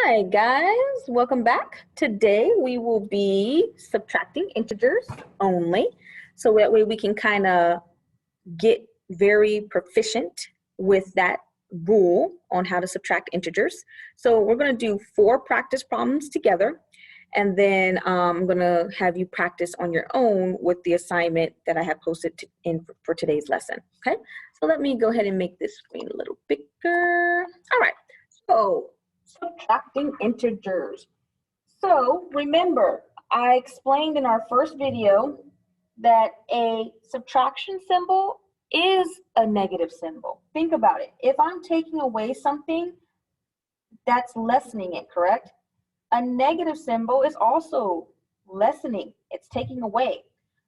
Hi guys, welcome back. Today we will be subtracting integers only, so that way we can kind of get very proficient with that rule on how to subtract integers. So we're going to do 4 practice problems together, and then I'm going to have you practice on your own with the assignment that I have posted for today's lesson. Okay, so let me go ahead and make this screen a little bigger. All right, so subtracting integers. So remember, I explained in our first video that a subtraction symbol is a negative symbol. Think about it. If I'm taking away something, that's lessening it, correct? A negative symbol is also lessening. It's taking away.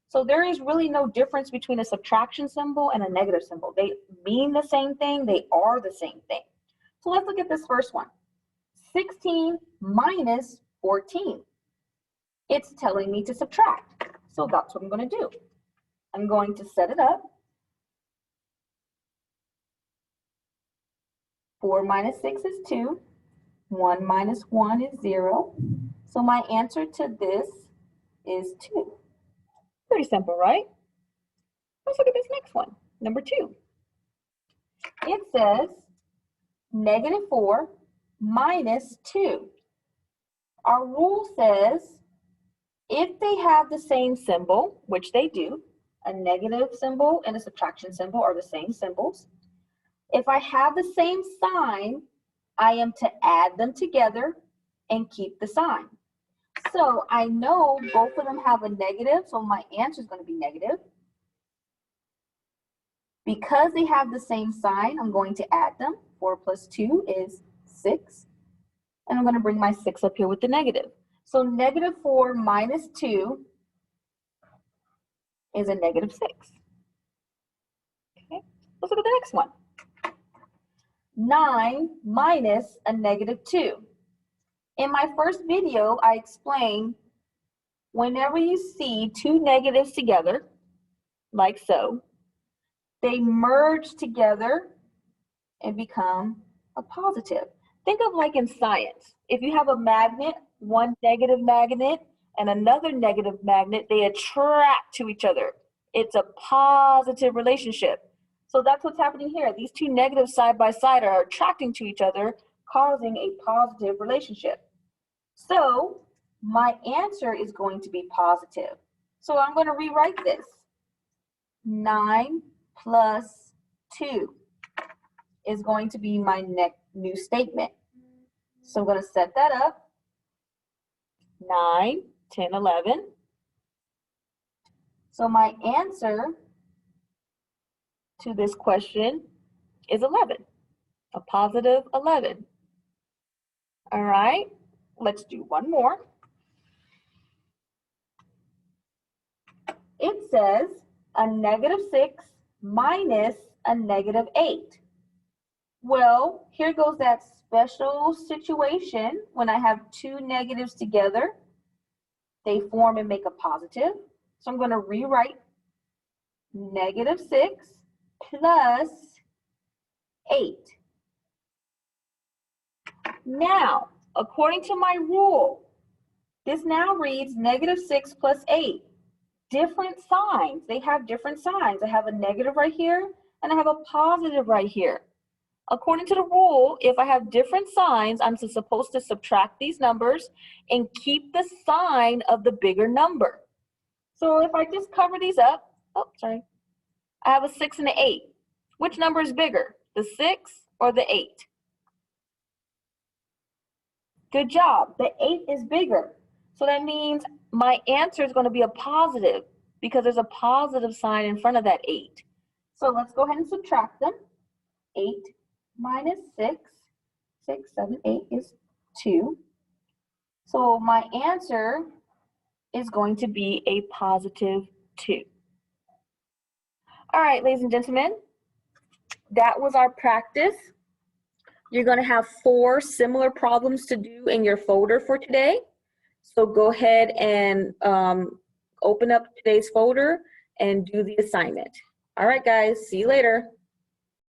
So there is really no difference between a subtraction symbol and a negative symbol. They mean the same thing. They are the same thing. So let's look at this first one. 16 minus 14. It's telling me to subtract. So that's what I'm going to do. I'm going to set it up. 4 minus 6 is 2. 1 minus 1 is 0. So my answer to this is 2. Pretty simple, right? Let's look at this next one, number 2. It says negative 4 minus 2. Our rule says if they have the same symbol, which they do, a negative symbol and a subtraction symbol are the same symbols. If I have the same sign, I am to add them together and keep the sign. So I know both of them have a negative, so my answer is going to be negative. Because they have the same sign, I'm going to add them. 4 plus 2 is 6. And I'm going to bring my 6 up here with the negative. So negative 4 minus 2 is a negative 6. Okay, let's look at the next one. 9 minus a negative 2. In my first video, I explained whenever you see 2 negatives together, like so, they merge together and become a positive. Think of like in science. If you have a magnet, one negative magnet and another negative magnet, they attract to each other. It's a positive relationship. So that's what's happening here. These 2 negatives side by side are attracting to each other, causing a positive relationship. So my answer is going to be positive. So I'm going to rewrite this. 9 plus 2 is going to be my new statement. So I'm going to set that up. 9, 10, 11. So my answer to this question is 11, a positive 11. All right, let's do one more. It says a negative 6 minus a negative 8. Well, here goes that special situation when I have 2 negatives together. They form and make a positive. So I'm going to rewrite negative 6 plus 8. Now, according to my rule, this now reads negative 6 plus 8. Different signs. They have different signs. I have a negative right here, and I have a positive right here. According to the rule, if I have different signs, I'm supposed to subtract these numbers and keep the sign of the bigger number. So if I just cover these up, I have a 6 and an 8. Which number is bigger, the 6 or the 8? Good job, the 8 is bigger. So that means my answer is going to be a positive because there's a positive sign in front of that 8. So let's go ahead and subtract them. 8 minus 6, 6, 7, 8 is 2. So my answer is going to be a positive 2. All right, ladies and gentlemen, that was our practice. You're going to have 4 similar problems to do in your folder for today. So go ahead and open up today's folder and do the assignment. All right, guys, see you later.